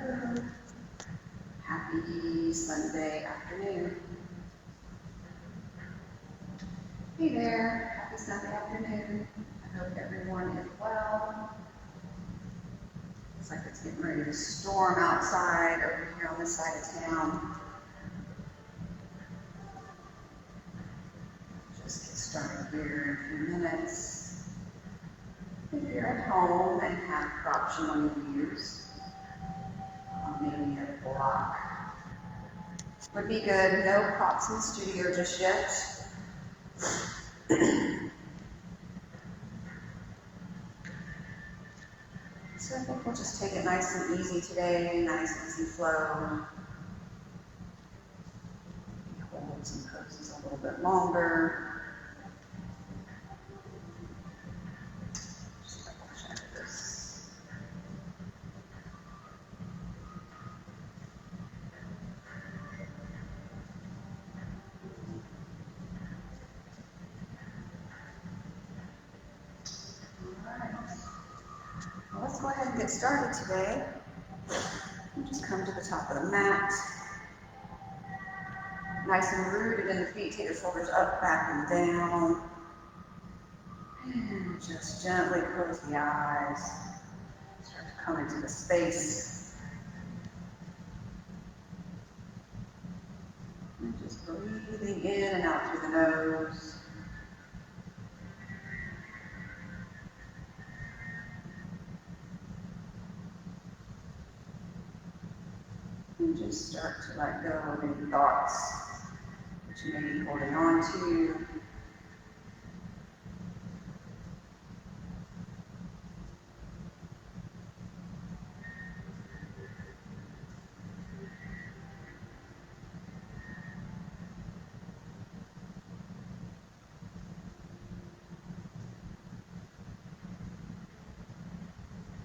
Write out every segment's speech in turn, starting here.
Hello. Happy Sunday afternoon. Hey there. Happy Sunday afternoon. I hope everyone is well. Looks like it's getting ready to storm outside over here on this side of town. Just get started here in a few minutes. If you're at home and have props you want to use, maybe a block would be good. No props in the studio just yet. So I think we'll just take it nice and easy today, nice easy flow. Hold some poses a little bit longer. Just double check this. Well, let's go ahead and get started today. We'll just come to the top of the mat. Nice and rooted in the feet. Take your shoulders up, back, and down. And just gently close the eyes. Start to come into the space. And just breathing in and out through the nose. And just start to let go of any thoughts that you may be holding on to.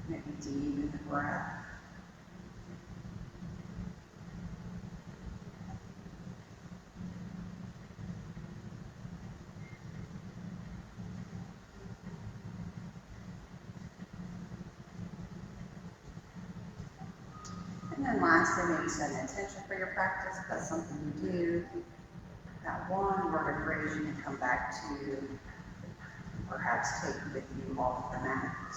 Maybe deep in the breath. And then lastly, maybe set an intention for your practice. If that's something you do. That one vertebrae you can come back to, perhaps take with you off the mat.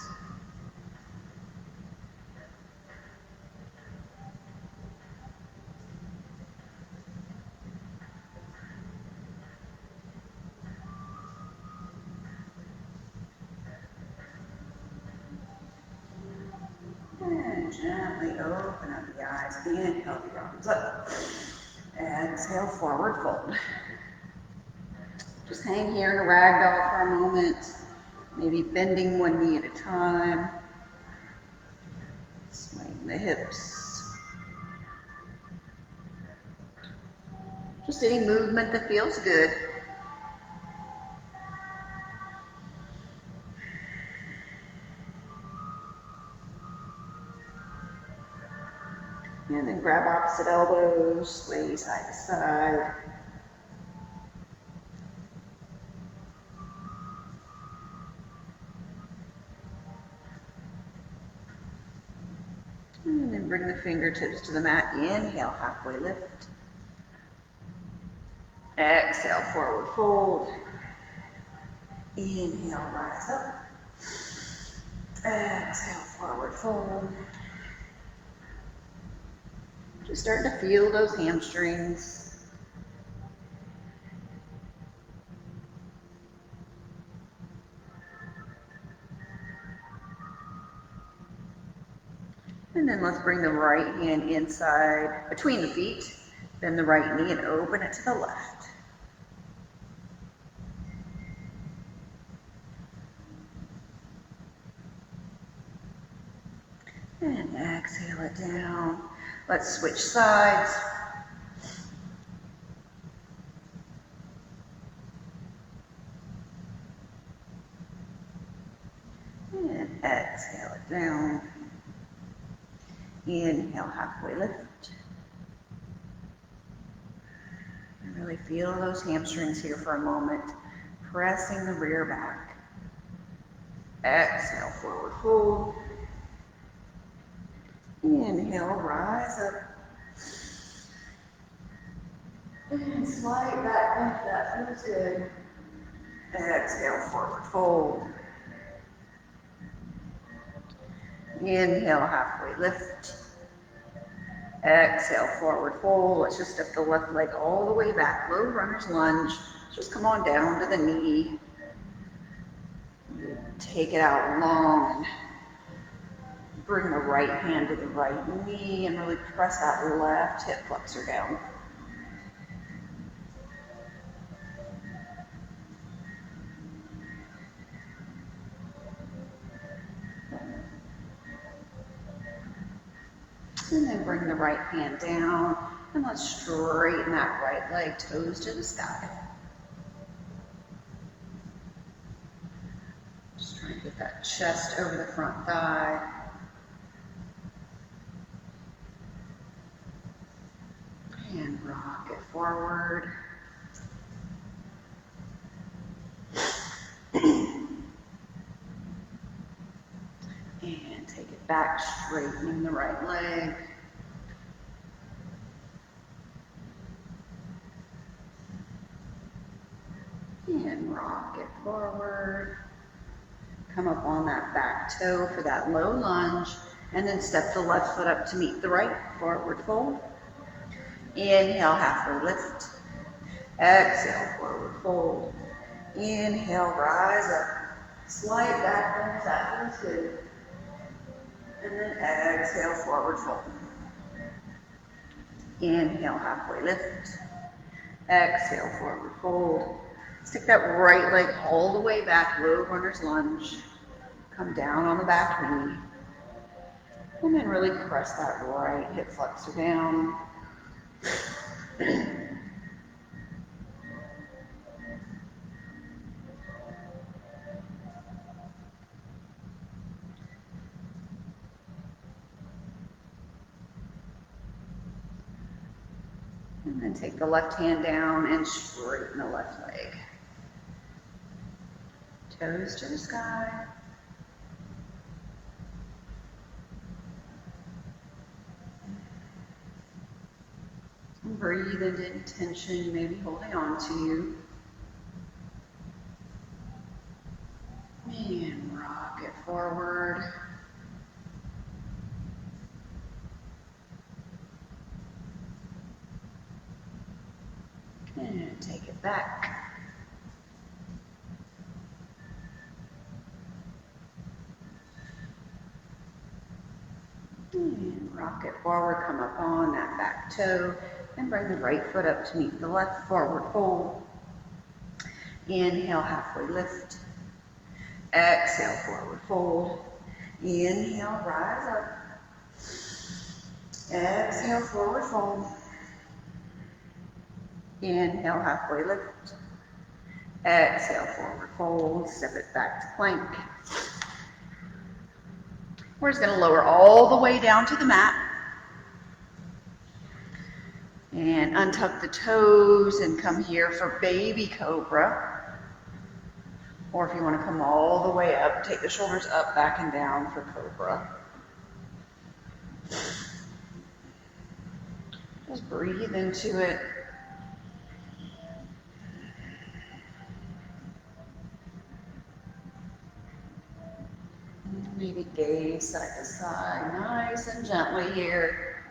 And gently open up the eyes. Inhale the arms up. Exhale, forward fold. Just hang here in a ragdoll for a moment. Maybe bending one knee at a time. Swing the hips. Just any movement that feels good. And then grab opposite elbows, sway side to side. And then bring the fingertips to the mat. Inhale, halfway lift. Exhale, forward fold. Inhale, rise up. Exhale, forward fold. Just starting to feel those hamstrings. And then let's bring the right hand inside between the feet. Bend the right knee and open it to the left. And exhale it down. Let's switch sides. And exhale it down. Inhale, halfway lift. And really feel those hamstrings here for a moment. Pressing the rear back. Exhale, forward fold. Inhale, rise up. And slide back like that. Feels good. Exhale, forward fold. Inhale, halfway lift. Exhale, forward fold. Let's just step the left leg all the way back. Low runner's lunge. Just come on down to the knee. Take it out long. Bring the right hand to the right knee and really press that left hip flexor down. And then bring the right hand down and let's straighten that right leg, toes to the sky. Just trying to get that chest over the front thigh. And rock it forward. And take it back, straightening the right leg. And rock it forward. Come up on that back toe for that low lunge. And then step the left foot up to meet the right, forward fold. Inhale, halfway lift. Exhale, forward fold. Inhale, rise up. Slide back, that feels good. And then exhale, forward fold. Inhale, halfway lift. Exhale, forward fold. Stick that right leg all the way back, low runner's lunge. Come down on the back knee. And then really press that right hip flexor down. And then take the left hand down and straighten the left leg. Toes to the sky. And breathe into any tension you may be holding on to. And rock it forward. And take it back. And rock it forward, come up on that back toe, and bring the right foot up to meet the left, forward fold. Inhale, halfway lift. Exhale, forward fold. Inhale, rise up. Exhale, forward fold. Inhale, halfway lift. Exhale, forward fold. Step it back to plank. We're just going to lower all the way down to the mat. And untuck the toes and come here for baby cobra. Or if you want to come all the way up, take the shoulders up, back, and down for cobra. Just breathe into it. Maybe gaze side to side, nice and gently here.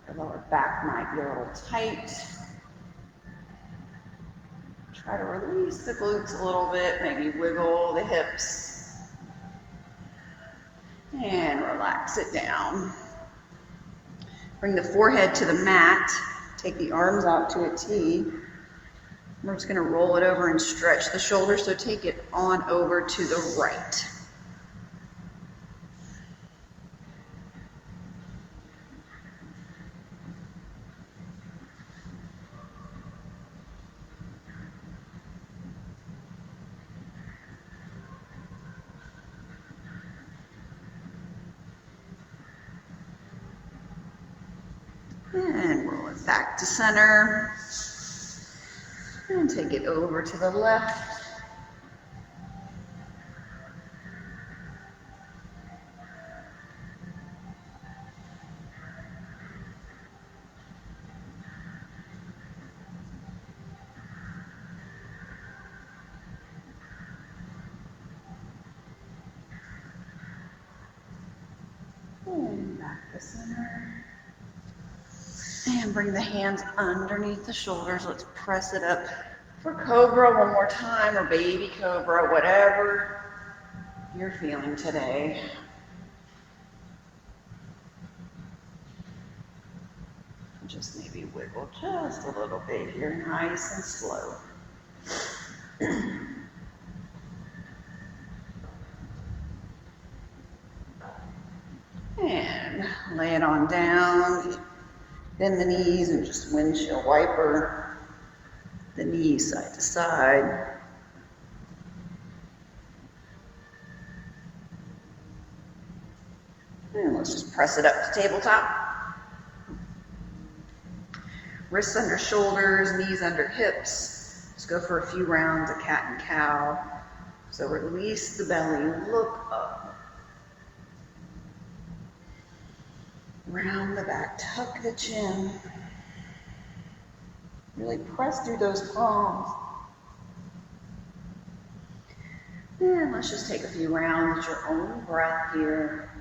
The lower back might be a little tight. Try to release the glutes a little bit, maybe wiggle the hips. And relax it down. Bring the forehead to the mat. Take the arms out to a T. We're just going to roll it over and stretch the shoulders, so take it on over to the right. And roll it back to center. And take it over to the left. And back to center. And bring the hands underneath the shoulders. Let's press it up for cobra one more time, or baby cobra, whatever you're feeling today. Just maybe wiggle just a little bit here, nice and slow. And lay it on down. Bend the knees and just windshield wiper the knees side to side. And let's just press it up to tabletop. Wrists under shoulders, knees under hips. Let's go for a few rounds of cat and cow. So release the belly, look up. Round the back, tuck the chin. Really press through those palms. And let's just take a few rounds with your own breath here.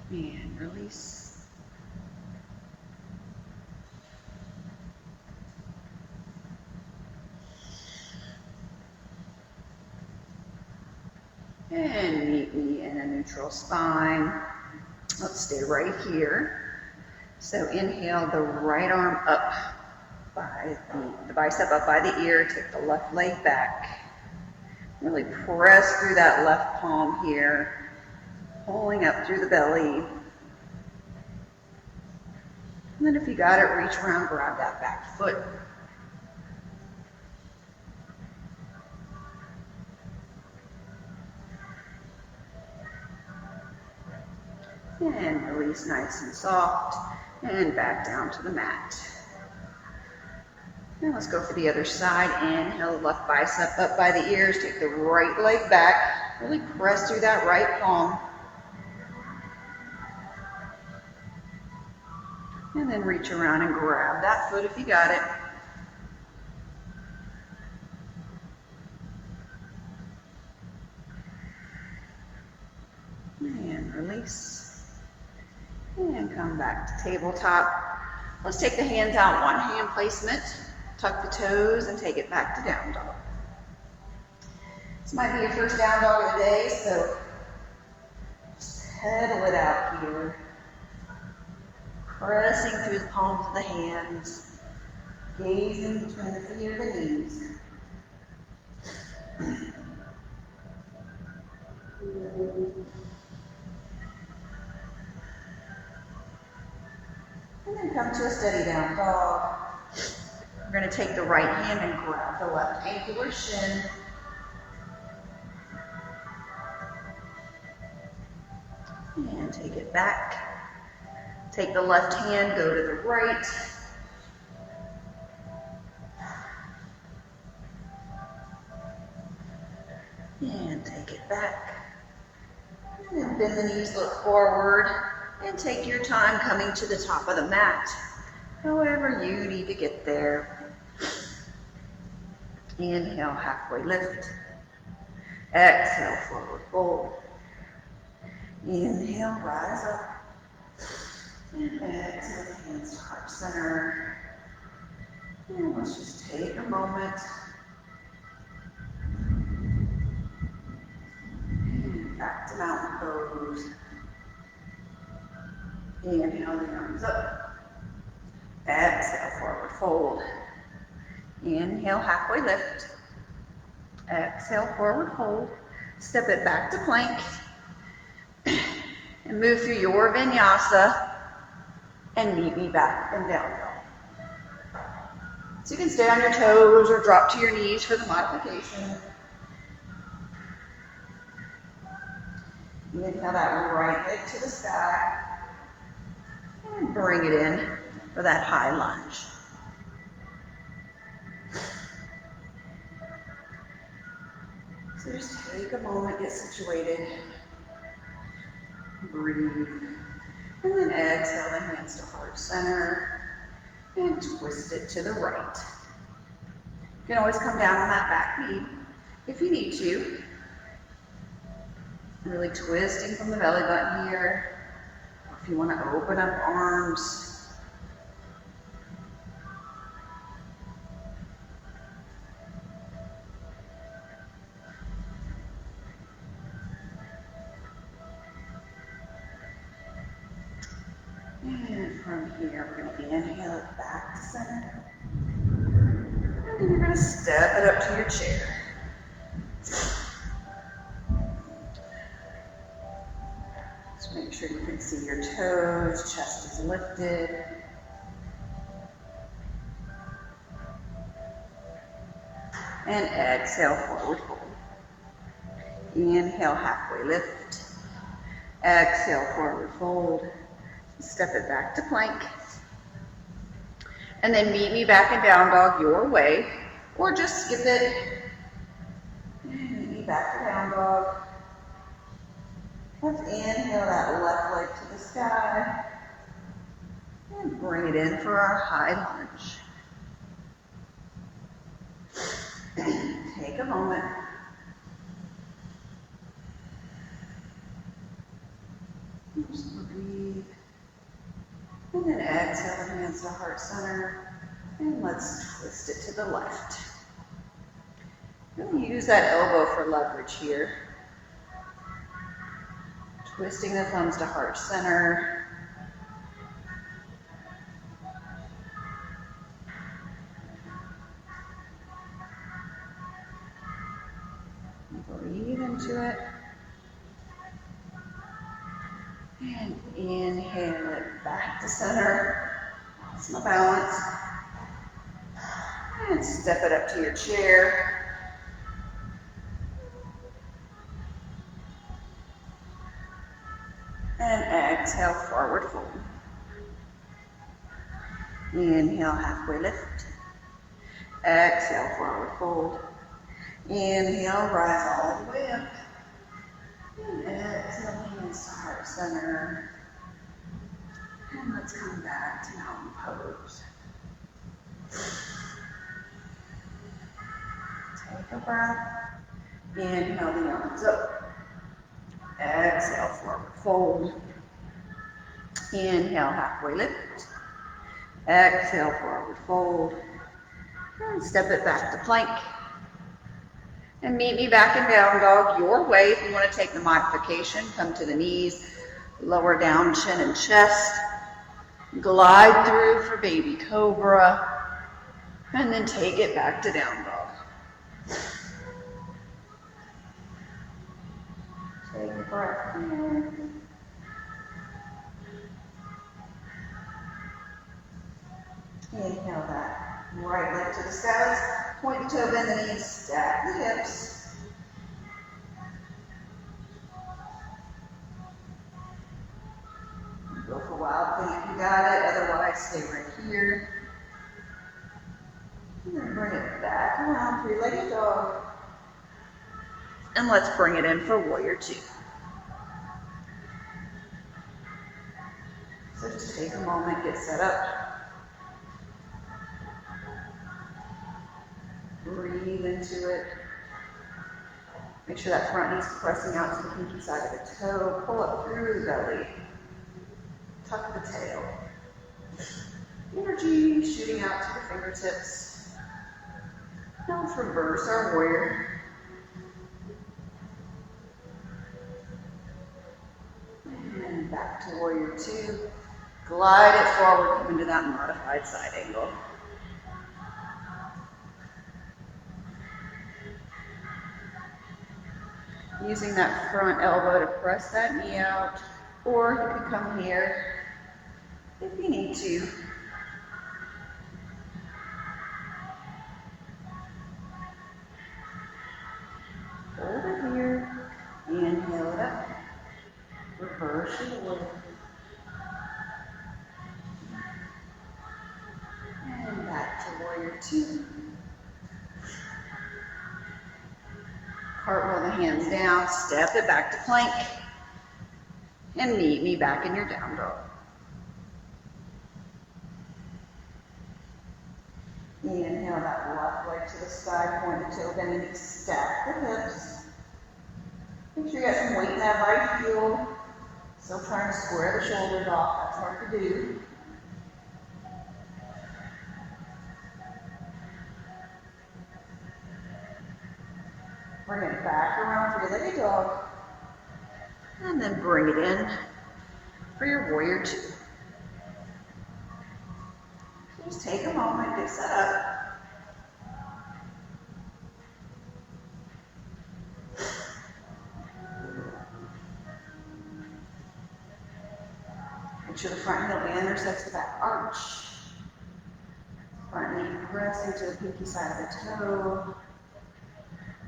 And release. And meet me in a neutral spine. Let's stay right here. So inhale the right arm up by the bicep up by the ear. Take the left leg back. Really press through that left palm here. Pulling up through the belly. And then if you got it, reach around, grab that back foot. And release nice and soft. And back down to the mat. Now let's go for the other side. Inhale, left bicep up by the ears. Take the right leg back. Really press through that right palm. And then reach around and grab that foot if you got it. And release. And come back to tabletop. Let's take the hands out, one hand placement. Tuck the toes and take it back to down dog. This might be your first down dog of the day, so just pedal it out here. Pressing through the palms of the hands, gazing between the feet or the knees. And then come to a steady down dog. We're going to take the right hand and grab the left ankle or shin. And take it back. Take the left hand, go to the right. And take it back. And then bend the knees, look forward. And take your time coming to the top of the mat. However you need to get there. Inhale, halfway lift. Exhale, forward fold. Inhale, rise up. And exhale, the hands to heart center. And let's just take a moment. And back to mountain pose. Inhale the arms up. Exhale, forward fold. Inhale, halfway lift. Exhale, forward fold. Step it back to plank. And move through your vinyasa. And meet me back in down dog. So you can stay on your toes or drop to your knees for the modification. Inhale that right leg to the sky. And bring it in for that high lunge. So just take a moment, get situated. Breathe. And then exhale the hands to heart center. and twist it to the right. You can always come down on that back knee if you need to. Really twisting from the belly button here. Or if you want to open up arms. And from here, we're going to inhale it back to center. And then you're going to step it up to your chair. Just make sure you can see your toes, chest is lifted. And exhale, forward fold. Inhale, halfway lift. Exhale, forward fold. Step it back to plank. And then meet me back in down dog your way, or just skip it. And meet me back to down dog. Let's inhale that left leg to the sky. And bring it in for our high lunge. Take a moment. Just breathe. And then exhale the hands to heart center. And let's twist it to the left. Really use that elbow for leverage here. Twisting the thumbs to heart center. Breathe into it. And inhale it back to center. Lost my balance. And step it up to your chair. And exhale, forward fold. Inhale, halfway lift. Exhale, forward fold. Inhale, rise all the way up. And exhale, hands to heart center. And let's come back to mountain pose. Take a breath. Inhale the arms up. Exhale, forward fold. Inhale, halfway lift. Exhale, forward fold. And step it back to plank. And meet me back in down dog your way. If you want to take the modification, come to the knees, lower down chin and chest. Glide through for baby cobra. And then take it back to down dog. Take a breath in. Inhale that right leg to the skies. Point the toe, bend the knees, stack the hips. Go for wild thing if you got it, otherwise stay right here. And then bring it back around, three-legged dog. And let's bring it in for warrior two. So just take a moment, get set up. Breathe into it. Make sure that front knee's pressing out to the pinky side of the toe. Pull up through the belly. Tuck the tail. Energy shooting out to the fingertips. Now let's reverse our warrior. And back to warrior two. Glide it forward, come into that modified side angle. Using that front elbow to press that knee out, or you can come here if you need to. Hold it here, inhale it up, reverse it away. And back to warrior two. Cartwheel the hands down, step it back to plank, and meet me back in your down dog. Inhale that left leg to the sky, point the toe, bending knees, stack the hips. Make sure you got some weight in that right heel. Still trying to square the shoulders off, that's hard to do. Bring it back around for your three-legged dog. And then bring it in for your warrior two. So just take a moment, get set up. Make sure the front heel intersects the back arch. Front knee pressing to the pinky side of the toe.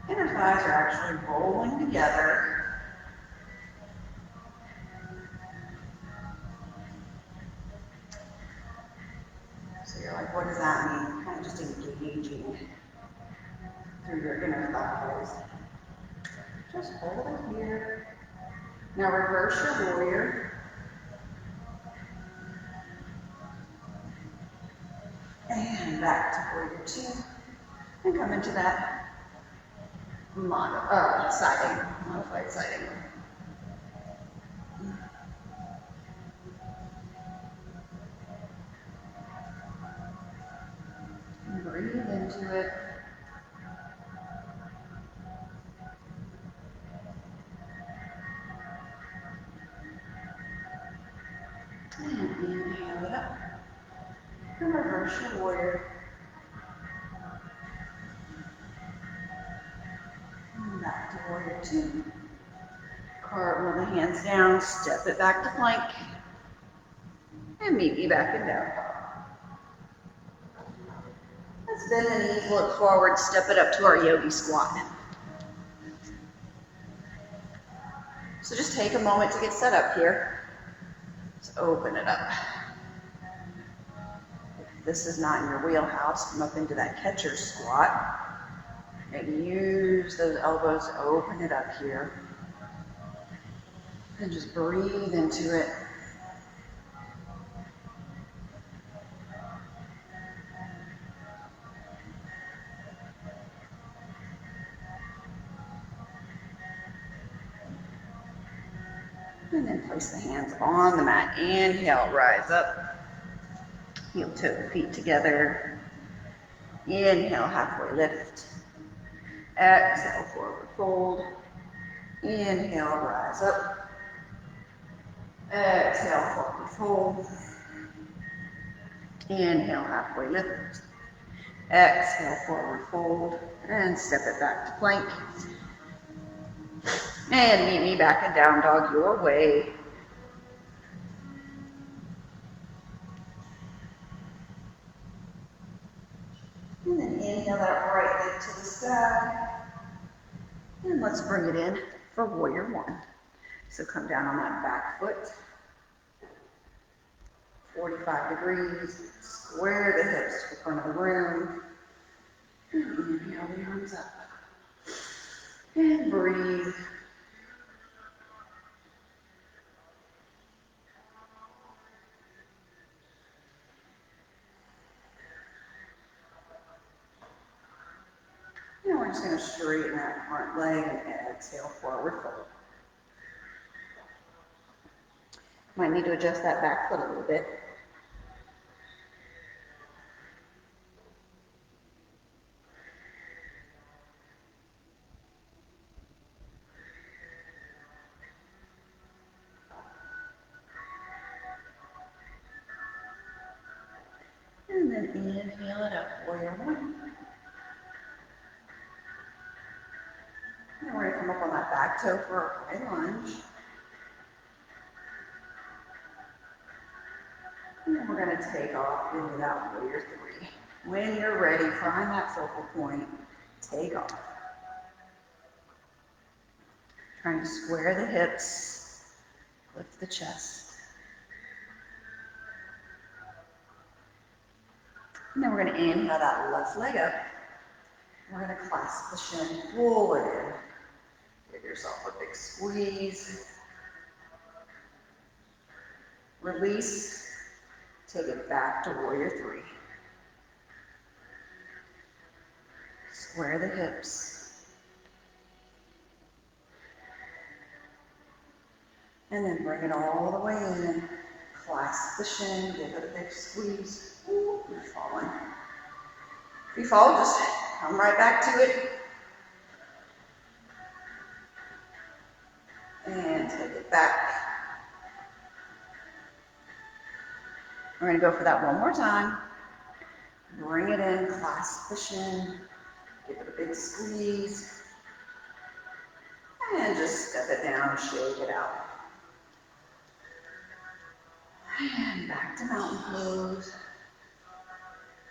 Inner thighs are actually rolling together. So you're like, what does that mean? Kind of just engaging through your inner thighs. Just hold it here. Now reverse your warrior. And back to warrior two. And come into that modified siding. And breathe into it. And inhale it up. And reverse your warrior. And back to warrior two. Cartwheel the hands down, step it back to plank. And meet me back in down. Let's bend the knees, look forward, step it up to our yogi squat. So just take a moment to get set up here. Let's open it up. If this is not in your wheelhouse, come up into that catcher squat. And use those elbows to open it up here. And just breathe into it. And then place the hands on the mat. Inhale, rise up. Heel toe feet together. Inhale, halfway lift. Exhale, forward fold. Inhale, rise up. Exhale, forward fold. Inhale, halfway lift. Exhale, forward fold. And step it back to plank. And meet me back in down dog your way. And then inhale that right leg to the sky. And let's bring it in for warrior one. So come down on that back foot. 45 degrees. Square the hips to the front of the room. And inhale the arms up. And breathe. And we're just going to straighten that front leg and exhale, forward fold. Might need to adjust that back foot a little bit. And then inhale it up, warrior one. And we're going to come up on that back toe for a high lunge. And then we're going to take off into that warrior three. When you're ready, find that focal point, take off. Trying to square the hips, lift the chest. And then we're going to inhale that left leg up. We're going to clasp the shin forward in. Give yourself a big squeeze. Release. Take it back to warrior three. Square the hips. And then bring it all the way in. Clasp the shin, give it a big squeeze. Ooh, you're falling. If you fall, just come right back to it. And take it back. We're going to go for that one more time. Bring it in, clasp the shin, give it a big squeeze. And just step it down, shake it out. And back to mountain pose.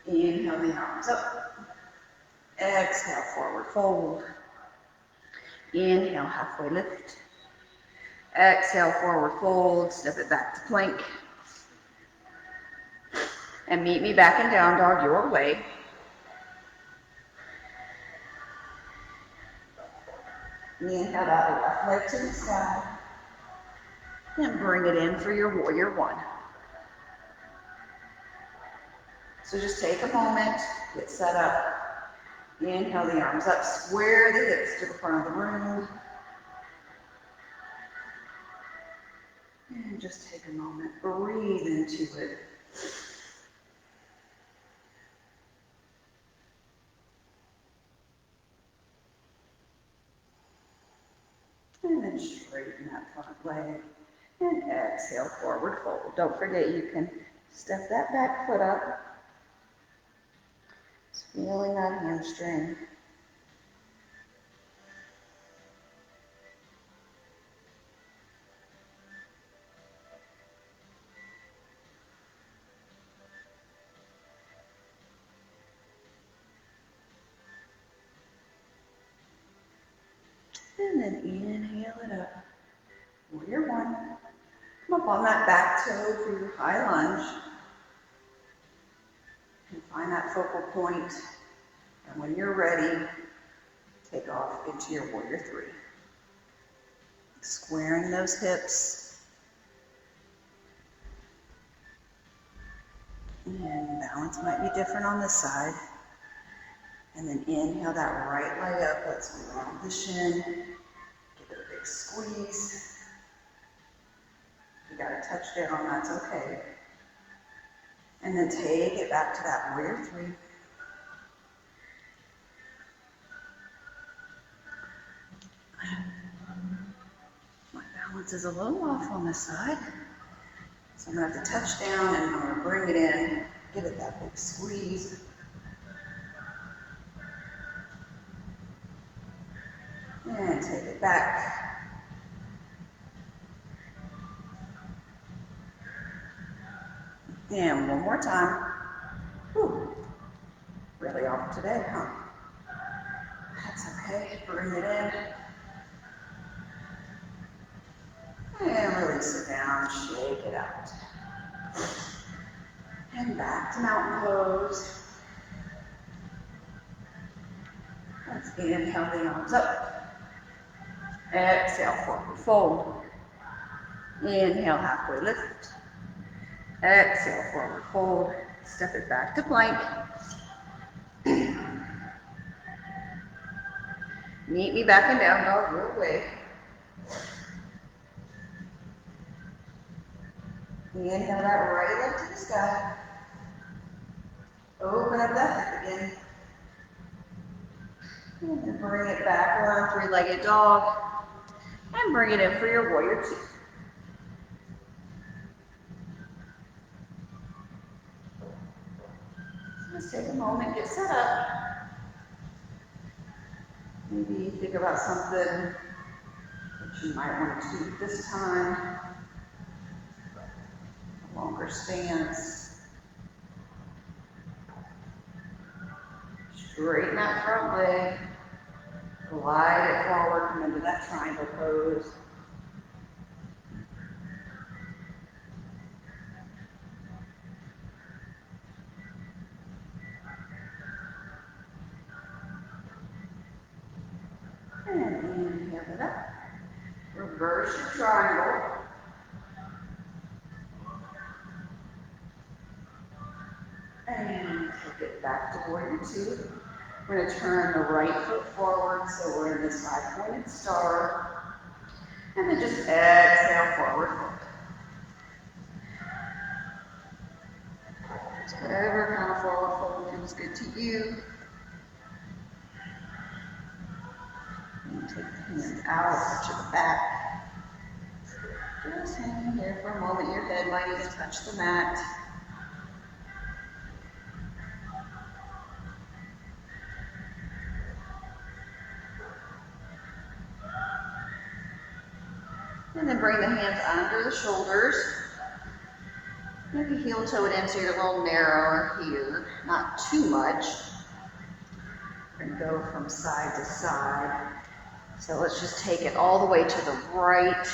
Inhale the arms up. Exhale, forward fold. Inhale, halfway lift. Exhale, forward fold. Step it back to plank. And meet me back in down dog your way. Inhale that left leg to the side. And bring it in for your warrior one. So just take a moment, get set up. Inhale the arms up, square the hips to the front of the room. And just take a moment, breathe into it. And then straighten that front leg. And exhale, forward fold. Don't forget you can step that back foot up. Just feeling that hamstring. And then inhale it up. Warrior one. Come up on that back toe for your high lunge. And find that focal point. And when you're ready, take off into your warrior three. Squaring those hips. And balance might be different on this side. And then inhale that right leg up. Let's round the shin. Give it a big squeeze. If you got a touch down, that's okay. And then take it back to that warrior three. My balance is a little off on this side. So I'm going to have to touch down and I'm going to bring it in. Give it that big squeeze. And take it back. And one more time. Whew. Really off today, huh? That's okay. Bring it in. And release it down. Shake it out. And back to mountain pose. Let's inhale the arms up. Exhale, forward fold. Inhale, halfway lift. Exhale, forward fold. Step it back to plank. Meet me back in down dog your way. Inhale that right leg to the sky. Open up that hip again. And then bring it back around three-legged dog. And bring it in for your warrior two. Let's take a moment, get set up. Maybe think about something that you might want to do this time. A longer stance. Straighten that front leg. Glide it forward, come into that triangle pose. And inhale it up. Reverse your triangle. And take it back to warrior two. We're going to turn the right foot forward, so we're in this five-pointed star. And then just exhale, forward fold. Just whatever kind of forward fold feels good to you. And take the hands out to the back. Just hang there for a moment. Your head might even touch the mat. And then bring the hands under the shoulders. Maybe heel toe it in so you're a little narrower here, not too much. We're going to go from side to side. So let's just take it all the way to the right.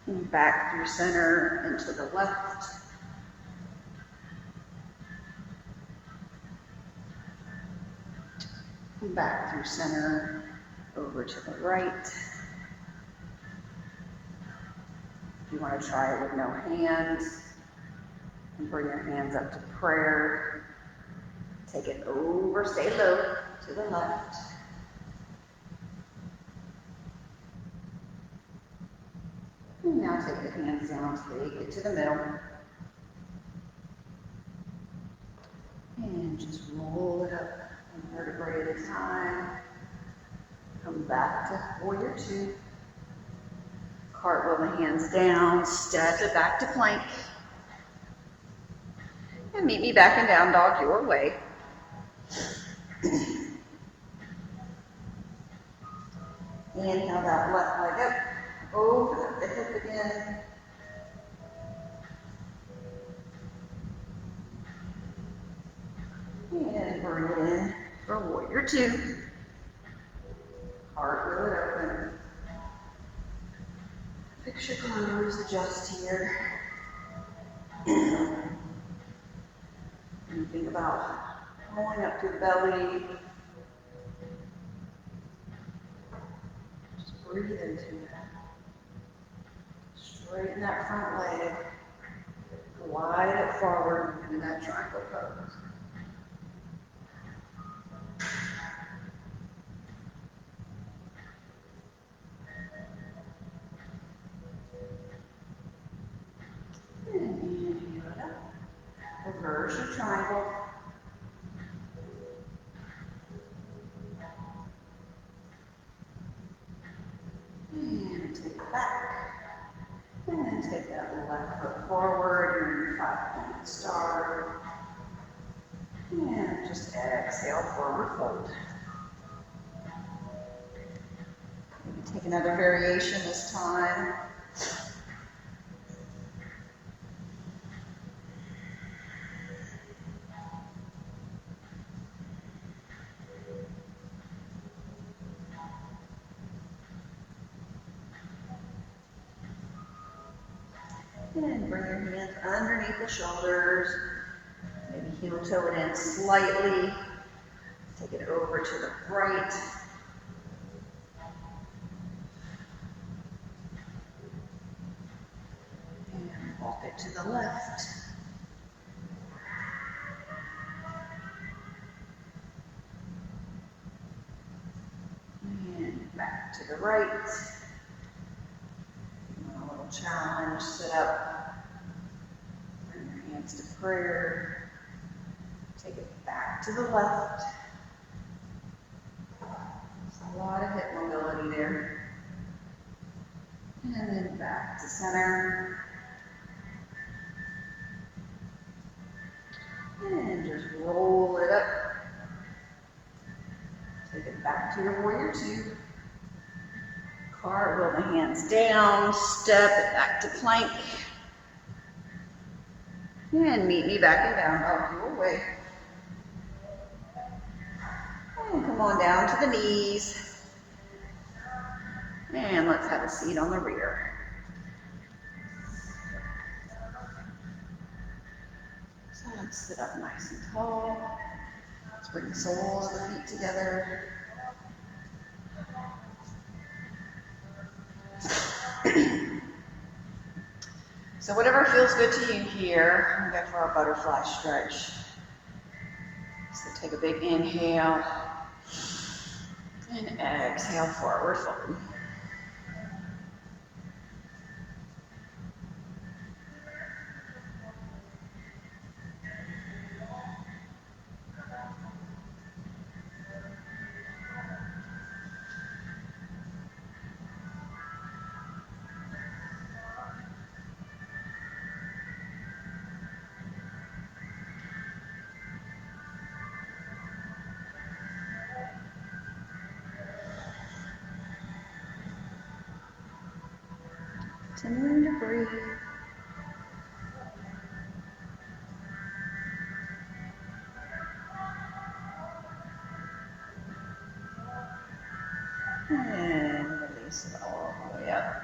And back through center and to the left. And back through center, over to the right. If you want to try it with no hands, and bring your hands up to prayer. Take it over, stay low, to the left. And now take the hands down, take it to the middle. And just roll it up. Vertebrae at a time. Come back to warrior two. Cartwheel the hands down, step it back to plank. And meet me back in down dog your way. Inhale that left leg up, over the hip again. And bring it in for warrior two. Cartwheel it open. Fix your glutes, adjust here. And think about pulling up through the belly. Just breathe into it. Straighten that front leg. Glide it forward into that triangle pose. Reverse your triangle. And take it back. And then take that left foot forward. You're in your five-pointed star. And just exhale, forward fold. Maybe take another variation this time. And bring your hands underneath the shoulders. Maybe heel toe it in slightly. Take it over to the right. And walk it to the left. And back to the right. Challenge, sit up, bring your hands to prayer, take it back to the left. There's a lot of hip mobility there. And then back to center. And just roll it up. Take it back to your warrior two. Cartwheel the hands down, step it back to plank. And meet me back in down dog your way. And come on down to the knees. And let's have a seat on the rear. So let's sit up nice and tall. Let's bring the soles of the feet together. So whatever feels good to you here, we'll go for our butterfly stretch. So take a big inhale and exhale, forward fold. Continuing to breathe. And release it all the way up.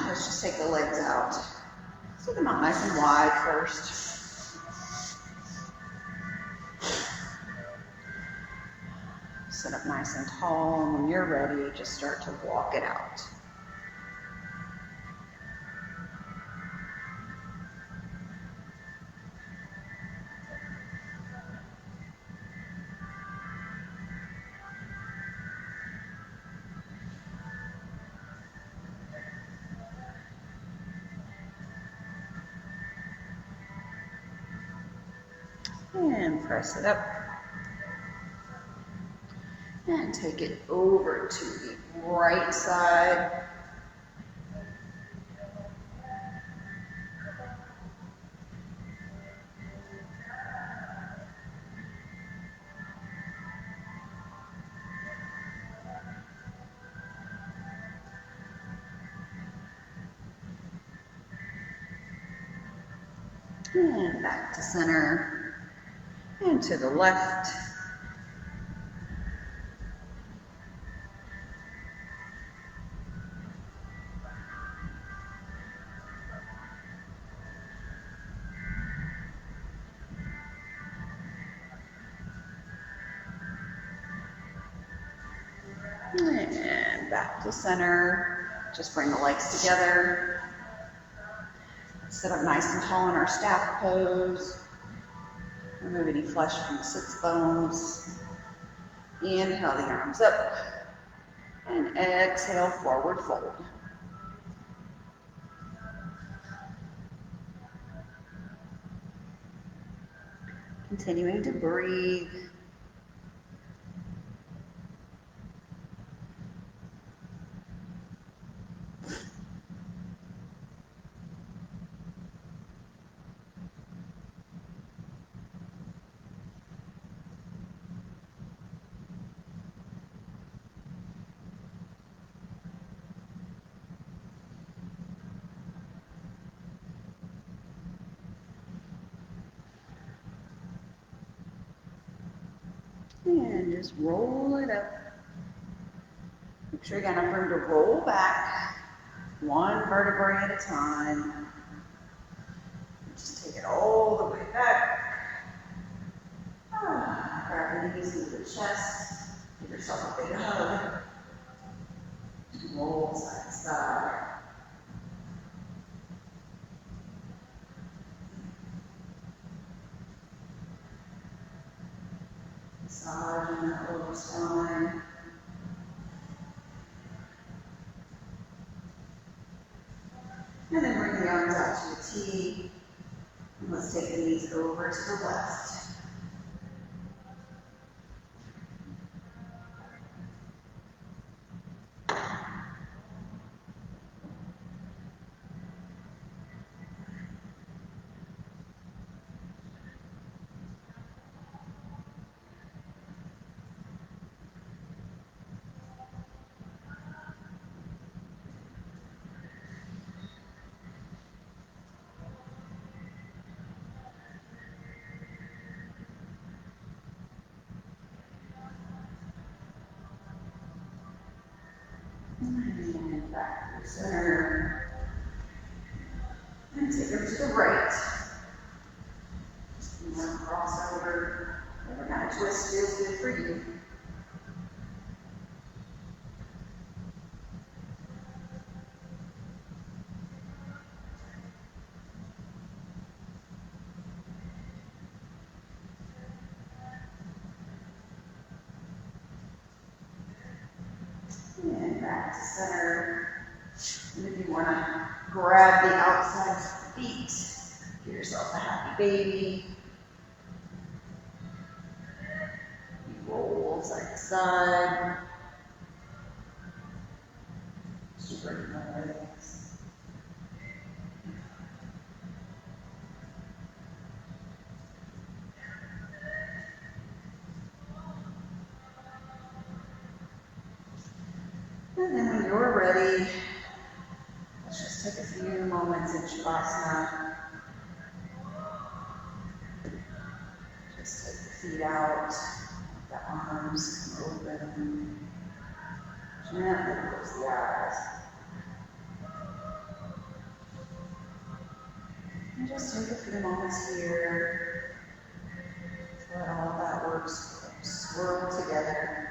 Let's just take the legs out. Take them out nice and wide first. Sit up nice and tall, and when you're ready, just start to walk it out. And press it up. And take it over to the right side. And back to center. And to the left. And back to center. Just bring the legs together. Sit up nice and tall in our staff pose. Remove any flesh from the sits bones. Inhale the arms up. And exhale, forward fold. Continuing to breathe. And just roll it up. Make sure you got enough room to roll back, one vertebrae at a time. Just take it all the way back. Grab your knees into the chest. Give yourself a big hug. Roll side to side. Massaging that lower spine. And then bring the arms out to a T. And let's take the knees over to the left. And back to the center. And take them to the right. Just one crossover. Whatever kind of twist feels good for you. back to center. And if you want to grab the outside feet, give yourself a happy baby. You roll side to side. Straighten the legs. And then when you're ready, let's just take a few moments in Shavasana. Just take the feet out, the arms come open. Gently close the eyes. And just take a few moments here to let all of that work swirl together.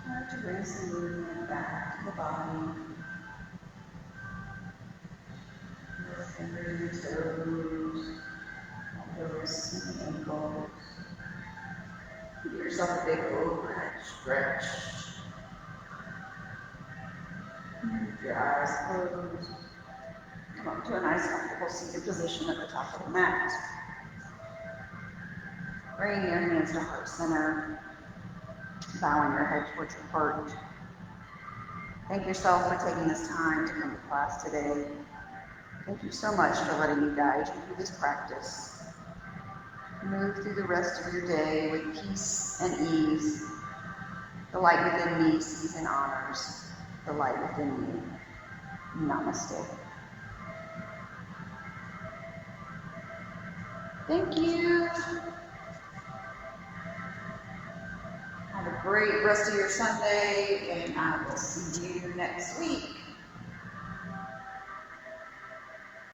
Start to bring some movement back to the body. Your fingers, toes, the wrists and the ankles. Give yourself a big overhead stretch. Keep your eyes closed. Come up to a nice comfortable seated position at the top of the mat. Bring your hands to heart center. Bowing your head towards your heart. Thank yourself for taking this time to come to class today. Thank you so much for letting me guide you through this practice. Move through the rest of your day with peace and ease. The light within me sees and honors the light within me. Namaste. Thank you. Have a great rest of your Sunday, and I will see you next week.